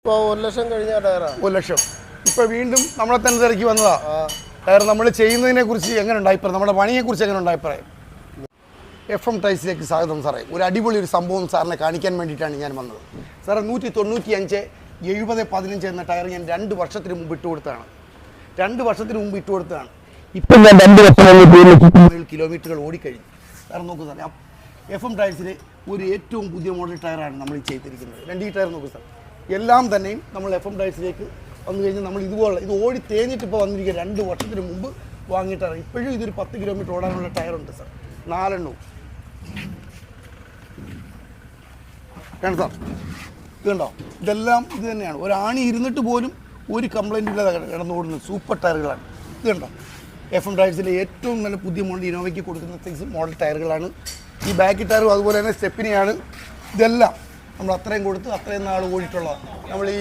ഇപ്പോൾ 1 ലക്ഷം കഴിഞ്ഞ ടയറാണ്. 1 ലക്ഷം. ഇപ്പോൾ വീണ്ടും നമ്മളെ തന്നെ തിരക്കി വന്നതാ. ടയർ നമ്മൾ ചെയ്യുന്നതിനെ കുറിച്ച് എങ്ങനെ ഉണ്ടായിപ്പറയും, നമ്മുടെ പണിയെക്കുറിച്ച് എങ്ങനെ ഉണ്ടായിപ്പറയും? FM ടൈൽസിലേക്ക് സ്വാഗതം സാറേ. ഒരു അടിപൊളി ഒരു സംഭവം സാറിനെ കാണിക്കാൻ വേണ്ടിയിട്ടാണ് ഞാൻ വന്നത്. സാറേ 195 7015 എന്ന ടയർ ഞാൻ 2 വർഷത്തിന് മുമ്പ് ഇട്ട് കൊടുത്തതാണ്. 2 വർഷത്തിന് മുമ്പ് ഇട്ട് കൊടുത്തതാണ്. ഇപ്പം ഞാൻ 2 വർഷം കിലോമീറ്ററുകൾ ഓടിക്കഴിഞ്ഞു. സാർ നോക്കൂ സാറേ, FM ടയർസിലെ ഒരു ഏറ്റവും പുതിയ മോഡൽ ടയറാണ് നമ്മൾ ഈ ചെയ്തിരിക്കുന്നത്. 2 ടയർ നോക്കൂ സാർ. എല്ലാം തന്നെയും നമ്മൾ FM ടയർസിലേക്ക് വന്നു കഴിഞ്ഞാൽ നമ്മൾ ഇതുപോലെ ഇത് ഓടി തേഞ്ഞിട്ട് ഇപ്പോൾ വന്നിരിക്കുക 2 വർഷത്തിന് മുമ്പ് വാങ്ങിയിട്ടാണ്. ഇപ്പോഴും ഇതൊരു 10 കിലോമീറ്റർ ഓടാനുള്ള ടയറുണ്ട് സാർ. 4 എണ്ണവും കാണും സാർ. ഇത് കണ്ടോ, ഇതെല്ലാം ഇത് തന്നെയാണ്. ഒരു ആണി ഇരുന്നിട്ട് പോലും ഒരു കംപ്ലൈൻറ്റ് ഇല്ലാതെ കിടന്നോടുന്നത് സൂപ്പർ ടയറുകളാണ്. ഇത് കണ്ടോ, FM ടയർസിലെ ഏറ്റവും നല്ല പുതിയ മോഡൽ ഇനോവയ്ക്ക് കൊടുക്കുന്ന സൈസ് മോഡൽ ടയറുകളാണ്. ഈ ബാക്കി ടയറും അതുപോലെ തന്നെ സ്റ്റെപ്പിനെയാണ്. ഇതെല്ലാം നമ്മൾ അത്രയും കൊടുത്ത് അത്രയും നാൾ ഓടിയിട്ടുള്ളതാണ്. നമ്മൾ ഈ